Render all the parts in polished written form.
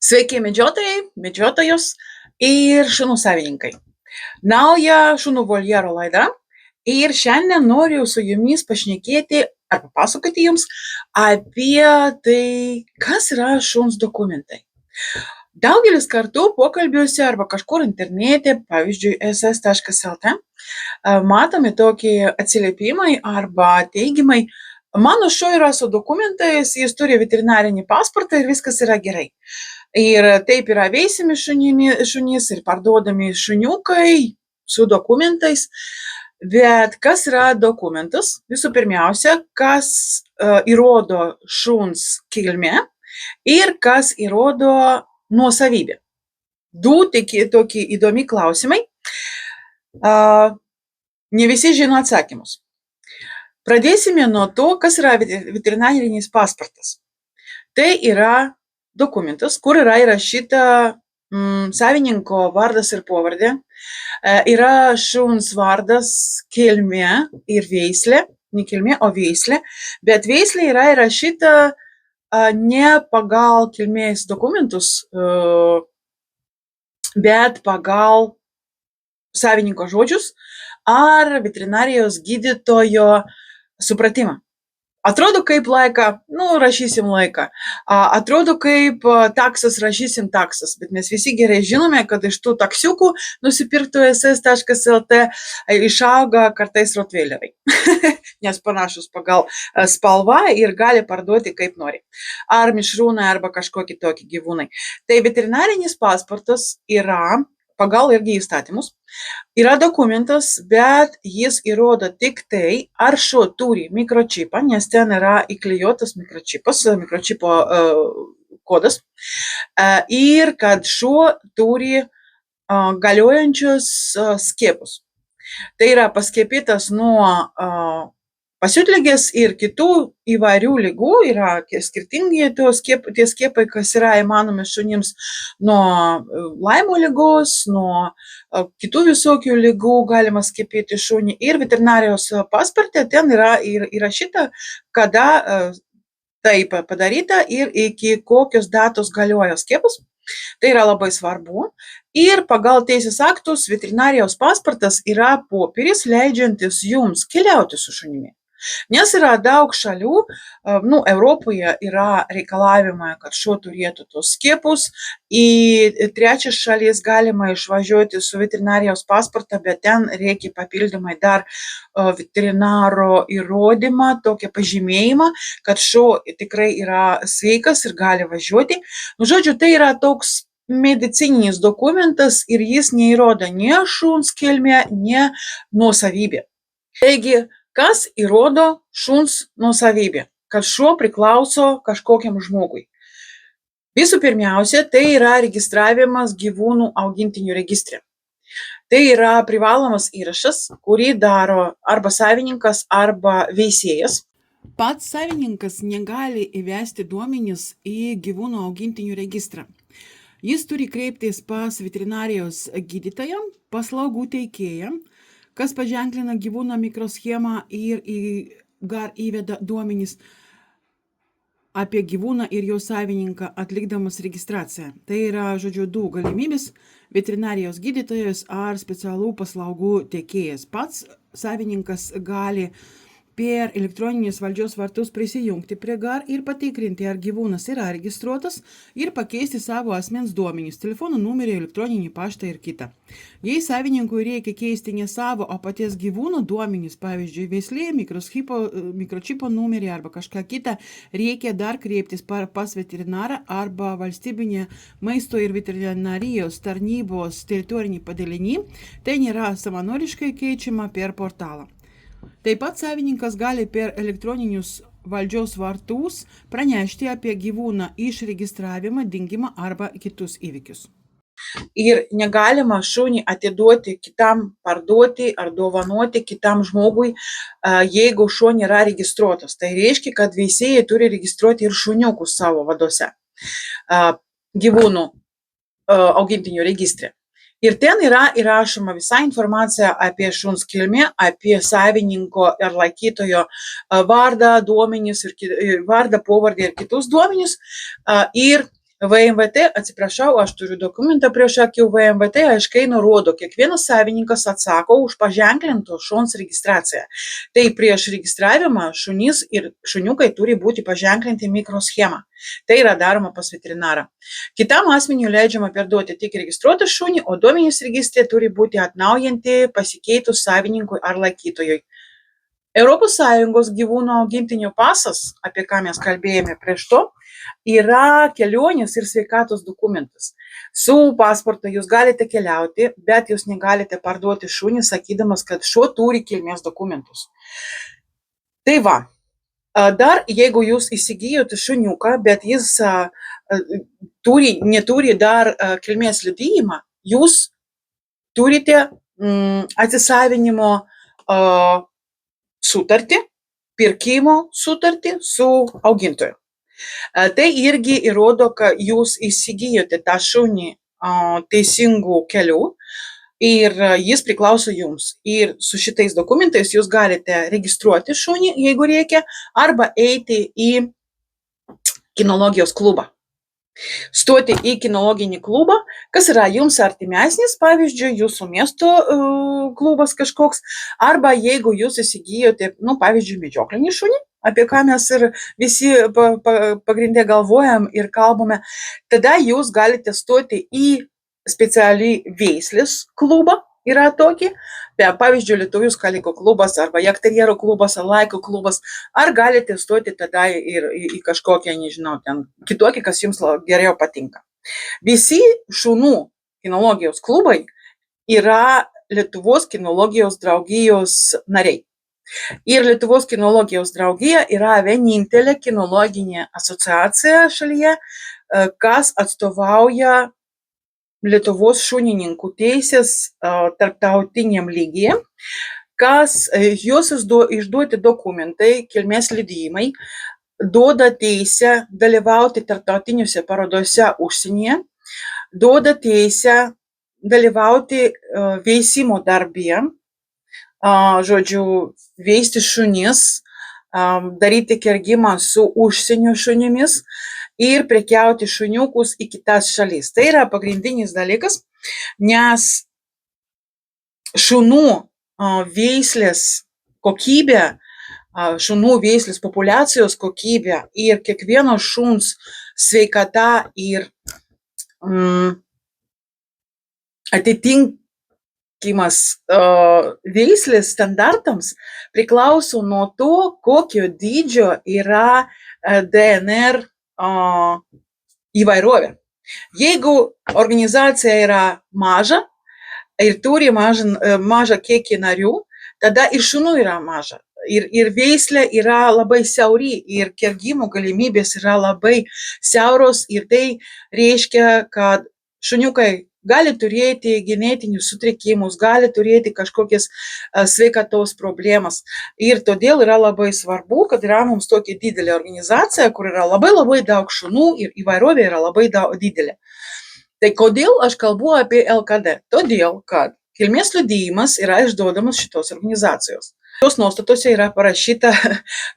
Sveiki medžiotojai, medžiotojos ir šunų savininkai. Nauja šunų voljero laida ir šiandien noriu su jumis pašnekėti ar papasakoti jums apie tai, kas yra šuns dokumentai. Daugelis kartų pokalbiuose arba kažkur internete, pavyzdžiui, ss.lt, matomi tokie atsiliepimai arba teigimai: mano šuo yra su dokumentais, jis turi veterinarinį pasportą ir viskas yra gerai. Ir taip yra veisiami šunys ir parduodami šuniukai su dokumentais. Bet kas yra dokumentas? Visų pirmiausia, kas įrodo šuns kilmę ir kas įrodo nuosavybę. Du tokie įdomi klausimai. Ne visi žino atsakymus. Pradėsime nuo to, kas yra veterinarinis pasportas. Tai yra dokumentas, kur yra įrašyta savininko vardas ir pavardė, yra šuns vardas, kilmė ir veislė, ne kilmė, o veislė, bet veislė yra įrašyta ne pagal kilmės dokumentus, bet pagal savininko žodžius ar veterinarijos gydytojo supratimą. Atrodo kaip laiką, rašysim laiką. Atrodo kaip taksas, rašysim taksas. Bet mes visi gerai žinome, kad iš tų taksiukų nusipirktų ss.lt išauga kartais rotveileriai. Nes panašus pagal spalvą ir gali parduoti kaip nori. Ar mišrūnai, arba kažkokie tokie gyvūnai. Tai veterinarinis pasportas yra pagal irgi įstatymus, yra dokumentas, bet jis įrodo tik tai, ar šuo turi mikročipą, nes ten yra įklijuotas mikročipo kodas, ir kad šuo turi galiojančius skiepus. Tai yra paskiepytas nuo pasiutligės ir kitų įvairių ligų, yra skirtingi tie skiepai, kas yra įmanomi šunims, nuo Laimo ligos, nuo kitų visokių ligų galima skiepyti šunį. Ir veterinarijos pasporte ten yra įrašyta, kada tai padaryta ir iki kokios datos galioja skiepus. Tai yra labai svarbu. Ir pagal teisės aktus veterinarijos pasportas yra popieris, leidžiantis jums keliauti su šunimi. Nes yra daug šalių, Europoje yra reikalavimai, kad šuo turėtų tos skiepus. Į trečias šalis galima išvažiuoti su veterinarijos pasportą, bet ten reikia papildomai dar veterinaro įrodymą, tokią pažymėjimą, kad šuo tikrai yra sveikas ir gali važiuoti. Žodžiu, tai yra toks medicininis dokumentas ir jis neįrodo ne šuns kilmę, ne nuosavybę. Taigi, kas įrodo šuns nuosavybę, kad šuo priklauso kažkokiam žmogui? Visų pirmiausia, tai yra registravimas gyvūnų augintinių registre. Tai yra privalomas įrašas, kurį daro arba savininkas, arba veisėjas. Pats savininkas negali įvesti duomenis į gyvūnų augintinių registrą. Jis turi kreiptis pas veterinarijos gydytoją, paslaugų teikėją, kas paženklina gyvūno mikroschemą ir gar įveda duomenys apie gyvūną ir jo savininką atlikdamas registraciją. Tai yra, du galimybės – veterinarijos gydytojas ar specialų paslaugų teikėjas. Pats savininkas gali per elektroninės valdžios vartus prisijungti prie GAR ir patikrinti, ar gyvūnas yra registruotas ir pakeisti savo asmens duomenys, telefono numerį, elektroninį paštą ir kitą. Jei savininkui reikia keisti ne savo, o paties gyvūno duomenys, pavyzdžiui, veislė, mikročipo numerį arba kažką kitą, reikia dar kreiptis pas veterinarą arba valstybinę maisto ir veterinarijos tarnybos teritorinį padalinį. Tai nėra savanoriškai keičiama per portalą. Taip pat savininkas gali per elektroninius valdžios vartus pranešti apie gyvūną išregistravimą, dingimą arba kitus įvykius. Ir negalima šunį atiduoti kitam, parduoti ar dovanoti kitam žmogui, jeigu šuo nėra registruotas. Tai reiškia, kad veisėjai turi registruoti ir šuniukus savo vadose gyvūnų augintinių registre. Ir ten yra įrašoma visa informacija apie šuns kilmę, apie savininko ir laikytojo vardą, duomenis, vardą, pavardę ir kitus duomenis. Ir VMVT, atsiprašau, aš turiu dokumentą prieš akių, VMVT aiškiai nurodo, kiekvienas savininkas atsako už paženklinto šuns registraciją. Tai prieš registravimą šunys ir šuniukai turi būti paženklinti mikroschema. Tai yra daroma pas veterinarą. Kitam asmeniui leidžiama perduoti tik registruotą šunį, o duomenys registre turi būti atnaujinti pasikeitus savininkui ar laikytojui. ES gyvūnų augintinių pasas, apie ką mes kalbėjome prieš to, yra kelionės ir sveikatos dokumentas. Su pasportu jūs galite keliauti, bet jūs negalite parduoti šunį, sakydamas, kad šuo turi kilmės dokumentus. Tai va, dar jeigu jūs įsigijote šuniuką, bet jis neturi dar kilmės liudijimą, jūs turite atsisavinimo sutartį, pirkimo sutartį su augintoju. Tai irgi įrodo, kad jūs įsigijote tą šunį teisingų kelių ir jis priklauso jums. Ir su šitais dokumentais jūs galite registruoti šunį, jeigu reikia, arba eiti į kinologijos klubą. Stoti į kinologinį klubą, kas yra jums artimesnis, pavyzdžiui, jūsų miesto klubas kažkoks, arba jeigu jūs įsigijote, pavyzdžiui, medžioklinį šunį, apie ką mes ir visi pagrindė galvojam ir kalbame, tada jūs galite stoti į specialiai veislės klubą, yra tokį, pavyzdžiui, lietuvių skaliko klubas, arba jakterjero klubas, ar laiko klubas, ar galite stoti tada ir į kažkokią, nežinau, ten kitokį, kas jums geriau patinka. Visi šunų kinologijos klubai yra Lietuvos kinologijos draugijos nariai. Ir Lietuvos kinologijos draugija yra vienintelė kinologinė asociacija šalyje, kas atstovauja Lietuvos šunininkų teisės tarptautiniam lygyje, kas jos išduoti dokumentai, kilmės liudijimai, duoda teisę dalyvauti tarptautiniuose parodose užsienyje, duoda teisę dalyvauti veisimo darbė, žodžiu, veisti šunis, daryti kergimą su užsienio šunimis ir prekiauti šuniukus į kitas šalis. Tai yra pagrindinis dalykas, nes šunų veislės kokybė, šunų veislės populiacijos kokybė ir kiekvieno šuns sveikata ir atitinkimas veislės standartams priklauso nuo to, kokio dydžio yra DNR įvairovė. Jeigu organizacija yra maža ir turi mažą kiekį narių, tada ir šunų yra maža. Ir veislė yra labai siauri ir kergimo galimybės yra labai siauros ir tai reiškia, kad šuniukai gali turėti genetinius sutrikimus, gali turėti kažkokias sveikatos problemas. Ir todėl yra labai svarbu, kad yra mums tokia didelė organizacija, kur yra labai daug šunų ir įvairovė yra labai didelė. Tai kodėl aš kalbu apie LKD? Todėl, kad kilmės liudijimas yra išduodamas šitos organizacijos. Tos nuostatose yra parašyta,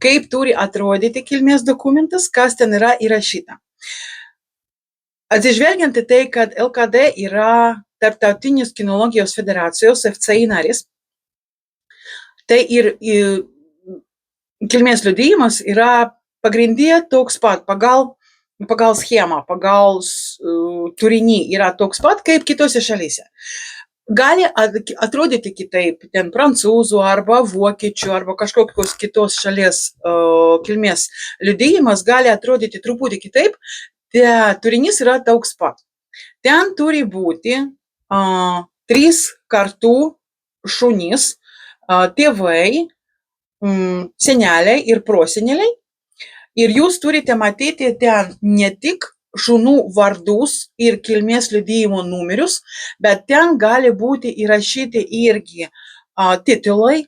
kaip turi atrodyti kilmės dokumentas, kas ten yra įrašyta. Atsižvelgiant į tai, kad LKD yra Tarptautinės kinologijos federacijos FCI narys, tai ir kilmės liudijimas yra pagrindė toks pat, pagal schemą, pagal turinį yra toks pat, kaip kitose šalyse. Gali atrodyti kitaip, ten prancūzų arba vokiečių arba kažkokios kitos šalies kilmės liudijimas gali atrodyti truputį kitaip, turinys yra toks pat. Ten turi būti 3 kartų šunys, tėvai, seneliai ir proseneliai. Ir jūs turite matyti ten ne tik šunų vardus ir kilmės liudijimo numerius, bet ten gali būti įrašyti irgi titulai.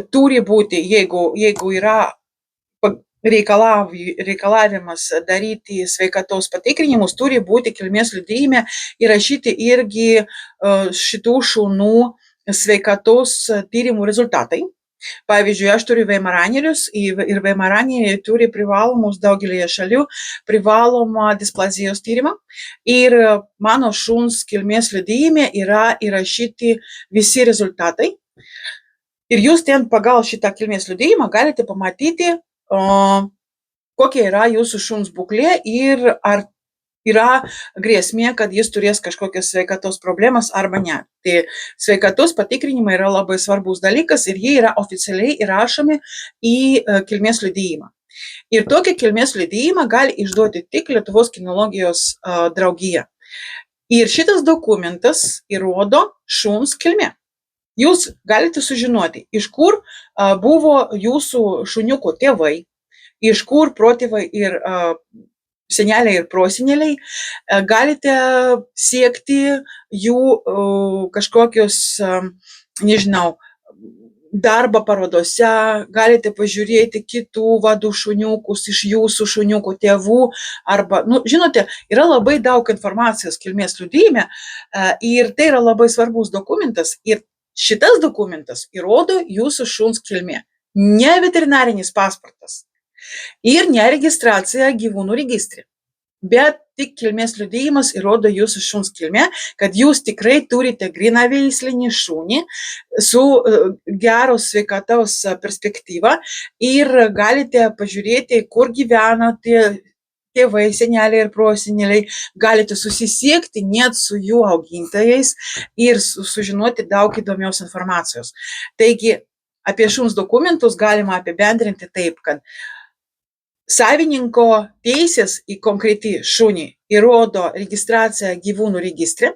Turi būti, jeigu yra reikalavimas daryti sveikatos patikrinimus, turi būti kilmės liudijime įrašyti irgi šitų šunų sveikatos tyrimų rezultatai. Pavyzdžiui, aš turiu veimaranerius ir veimaraneriai turi privalomus daugelėje šalių privalomą displazijos tyrimą. Ir mano šuns kilmės liudijime yra įrašyti visi rezultatai. Ir jūs ten pagal šitą kilmės liudijimą galite pamatyti, kokia yra jūsų šuns būklė ir ar yra grėsmė, kad jis turės kažkokias sveikatos problemas arba ne. Tai sveikatos patikrinimai yra labai svarbus dalykas ir jie yra oficialiai įrašomi į kilmės liudijimą. Ir tokį kilmės liudijimą gali išduoti tik Lietuvos kinologijos draugija. Ir šitas dokumentas įrodo šuns kilmę. Jūs galite sužinoti, iš kur buvo jūsų šuniuko tėvai, iš kur protėvai ir seneliai ir proseneliai, galite siekti jų kažkokius, nežinau, darbą parodose, galite pažiūrėti kitų vadų šuniukus iš jūsų šuniukų tėvų, arba, žinote, yra labai daug informacijos kilmės liudijime ir tai yra labai svarbus dokumentas ir šitas dokumentas įrodo jūsų šuns kilmė, ne veterinarinis pasportas. Ir ne registracija gyvūnų registre, bet tik kilmės liudijimas įrodo jūsų šuns kilmę, kad jūs tikrai turite grynaveislinį šunį su geros sveikatos perspektyva ir galite pažiūrėti, kur gyvena tėvai, seneliai ir proseneliai, galite susisiekti net su jų augintojais ir sužinoti daug įdomios informacijos. Taigi, apie šuns dokumentus galima apibendrinti taip, kad savininko teisės į konkretį šunį įrodo registracija gyvūnų registre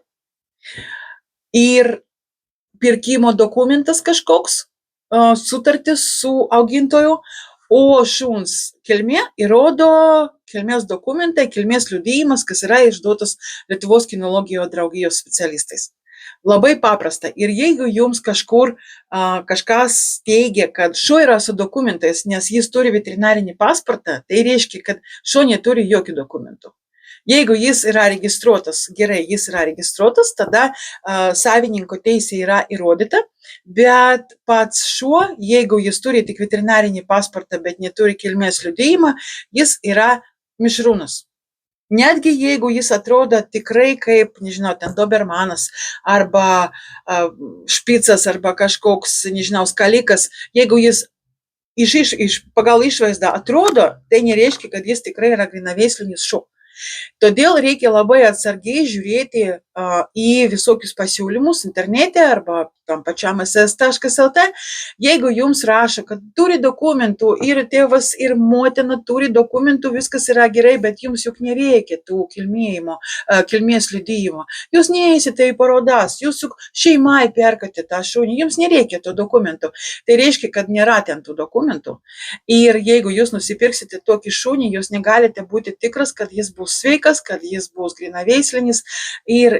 ir pirkimo dokumentas kažkoks, sutartis su augintoju, o šuns kilmė įrodo kilmės dokumentai, kilmės liudijimas, kas yra išduotas Lietuvos kinologijos draugijos specialistais. Labai paprasta. Ir jeigu jums kažkur kažkas teigia, kad šuo yra su dokumentais, nes jis turi veterinarinį pasportą, tai reiškia, kad šuo neturi jokių dokumentų. Jeigu jis yra registruotas, gerai, jis yra registruotas, tada savininko teisė yra įrodyta, bet pats šuo, jeigu jis turi tik veterinarinį pasportą, bet neturi kilmės liudijimą, jis yra mišrūnas. Netgi jeigu jis atrodo tikrai kaip, nežinau, ten dobermanas arba špicas arba kažkoks, nežinau, skalikas, jeigu jis pagal išvaizdą atrodo, tai nereiškia, kad jis tikrai yra grynaveislinis šuo. Todėl reikia labai atsargiai žiūrėti į visokius pasiūlymus internete arba tam pačiam ss.lt. Jeigu jums rašo, kad turi dokumentų ir tėvas ir motina turi dokumentų, viskas yra gerai, bet jums juk nereikia tų kilmės liudijimo. Jūs neįsite į parodas, jūs juk šeimai perkate tą šunį, jums nereikia tų dokumentų. Tai reiškia, kad nėra ten tų dokumentų. Ir jeigu jūs nusipirksite tokį šunį, jūs negalite būti tikras, kad jis bus sveikas, kad jis bus grynaveislinis ir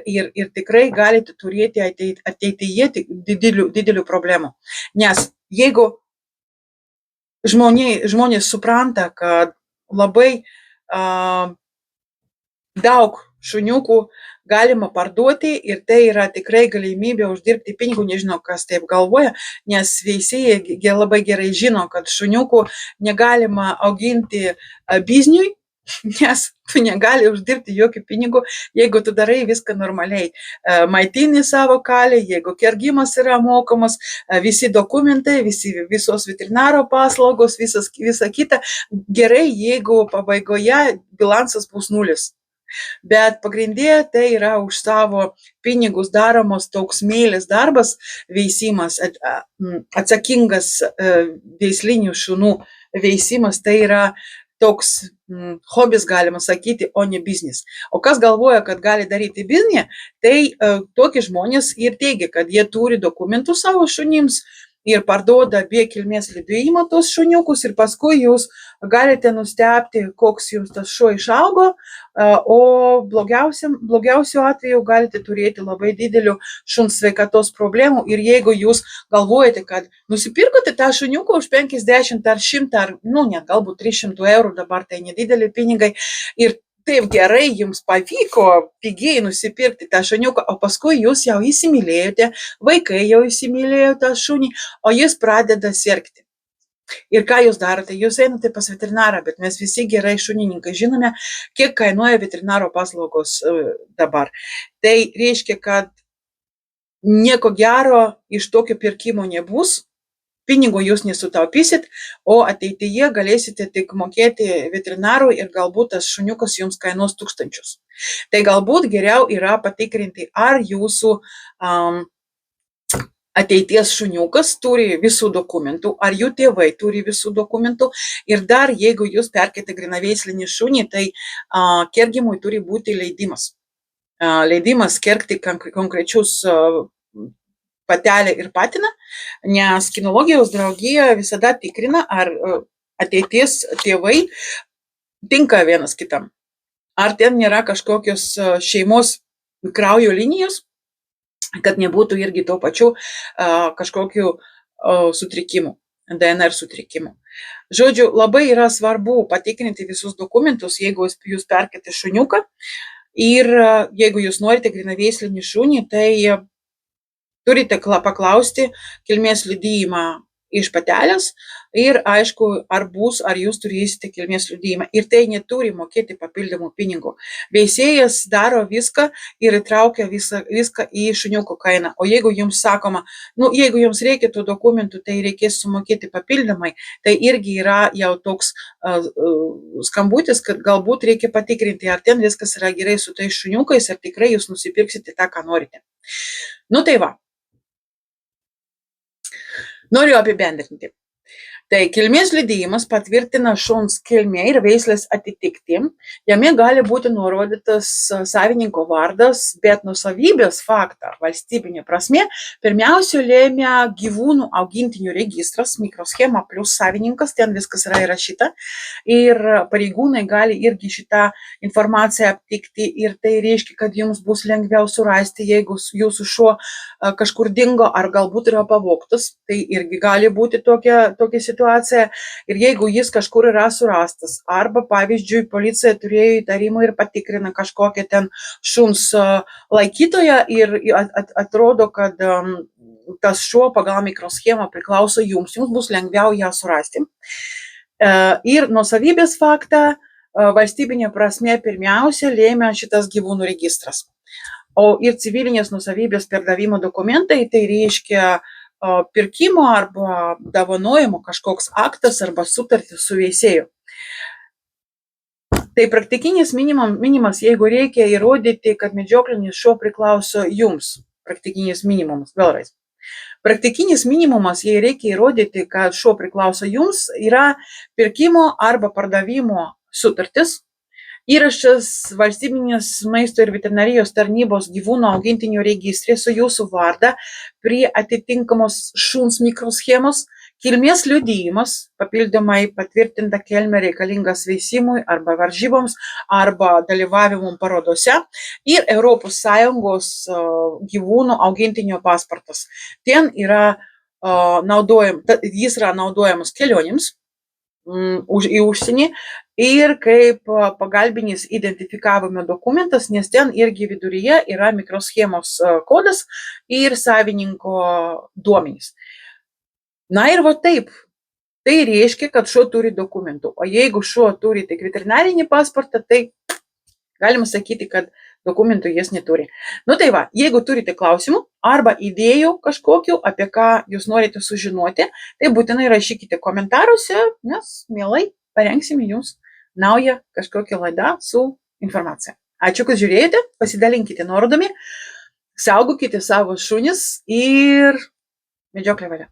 tikrai galite turėti ateityje didelių problemų. Nes jeigu žmonės supranta, kad labai daug šuniukų galima parduoti ir tai yra tikrai galimybė uždirbti pinigų, nežinau, kas taip galvoja, nes veisėjai labai gerai žino, kad šuniukų negalima auginti bizniui, nes tu negali uždirbti jokių pinigų, jeigu tu darai viską normaliai. Maitini savo kalį, jeigu kergimas yra mokamas, visi dokumentai, visos veterinaro paslaugos, visa kita, gerai, jeigu pabaigoje bilansas bus nulis. Bet pagrindė tai yra už savo pinigus daromos toks meilis darbas, veisimas, atsakingas veislinių šunų veisimas, tai yra toks hobis, galima sakyti, o ne biznis. O kas galvoja, kad gali daryti biznį, tai tokie žmonės ir teigia, kad jie turi dokumentų savo šunims ir parduoda be kilmės liudijimo tos šuniukus ir paskui jūs galite nustebti, koks jums tas šuo išaugo, o blogiausiu atveju galite turėti labai didelių šuns sveikatos problemų ir jeigu jūs galvojate, kad nusipirkote tą šuniuką už 50 ar 100 ar, net galbūt 300 eurų, dabar tai nedideli pinigai ir taip gerai jums pavyko pigiai nusipirkti tą šuniuką, o paskui jūs jau įsimylėjote, vaikai jau įsimylėjo tą šunį, o jis pradeda sirgti. Ir ką jūs darote? Jūs einate pas veterinarą, bet mes visi gerai šunininkai žinome, kiek kainuoja veterinaro paslaugos dabar. Tai reiškia, kad nieko gero iš tokio pirkimo nebus, pinigų jūs nesutaupysit, o ateityje galėsite tik mokėti veterinarui ir galbūt tas šuniukas jums kainuos 1000. Tai galbūt geriau yra patikrinti, ar jūsų ateities šuniukas turi visų dokumentų, ar jų tėvai turi visų dokumentų. Ir dar, jeigu jūs perkate grynaveislinį šunį, tai kergimui turi būti leidimas. Leidimas kergti konkrečius patelę ir patiną, nes kinologijos draugija visada tikrina, ar ateities tėvai tinka vienas kitam. Ar ten nėra kažkokios šeimos kraujo linijos, kad nebūtų irgi to pačiu kažkokių sutrikimų, DNR sutrikimų. Žodžiu, labai yra svarbu patikrinti visus dokumentus, jeigu jūs perkate šuniuką ir jeigu jūs norite grynaveislinį šunį, tai turite paklausti kilmės liudijimą iš patelės ir aišku, ar jūs turėsite kilmės liudijimą. Ir tai neturi mokėti papildomų pinigų. Veisėjas daro viską ir įtraukia viską į šuniuko kainą. O jeigu jums sakoma, jeigu jums reikia tų dokumentų, tai reikės sumokėti papildomai, tai irgi yra jau toks skambutis, kad galbūt reikia patikrinti, ar ten viskas yra gerai su tais šuniukais, ar tikrai jūs nusipirksite tą, ką norite. Tai va. Noriu apibendrinti. Tai kilmės liudijimas patvirtina šuns kilmę ir veislės atitikti. Jame gali būti nurodytas savininko vardas, bet nuosavybės faktą valstybinė prasme pirmiausia lėmė gyvūnų augintinių registras, mikroschema plus savininkas, ten viskas yra įrašyta. Ir pareigūnai gali irgi šitą informaciją aptikti ir tai reiškia, kad jums bus lengviau surasti, jeigu jūsų šuo kažkur dingo ar galbūt yra pavogtas. Tai irgi gali būti tokia situacija. Ir jeigu jis kažkur yra surastas, arba pavyzdžiui, policija turėjo įtarimų ir patikrina kažkokią ten šuns laikytoją ir atrodo, kad tas šuo pagal mikroschemą priklauso jums bus lengviau ją surasti. Ir nuosavybės faktą valstybinė prasme pirmiausia lėmė šitas gyvūnų registras. O ir civilinės nuosavybės perdavimo dokumentai, tai reiškia pirkimo arba dovanojimo kažkoks aktas arba sutartis su veisėju. Tai praktikinis minimumas, jeigu reikia įrodyti, kad medžioklinis šuo priklauso jums. Praktikinis minimumas, vėlrais. Praktikinis minimumas, jei reikia įrodyti, kad šuo priklauso jums, yra pirkimo arba pardavimo sutartis, įrašas valstybinės maisto ir veterinarijos tarnybos gyvūnų augintinių registre su jūsų vardą prie atitinkamos šuns mikroschemos, kilmės liudijimas, papildomai patvirtinta kelmė reikalingas veisimui arba varžyboms arba dalyvavimui parodose ir ES gyvūnų augintinio pasportas. Ten yra jis yra naudojamas kelionėms į užsienį ir kaip pagalbinis identifikavimo dokumentas, nes ten irgi viduryje yra mikroschemos kodas ir savininko duomenys. Ir va taip. Tai reiškia, kad šuo turi dokumentų. O jeigu šuo turi tik veterinarinį pasportą, tai galima sakyti, kad dokumentų jis neturi. Tai va, jeigu turite klausimų arba idėjų kažkokių, apie ką jūs norite sužinoti, tai būtinai rašykite komentaruose, nes mielai parengsime jums naują kažkokią laidą su informacija. Ačiū, kad žiūrėjote, pasidalinkite nuorodami, saugokite savo šunis ir medžioklė valia.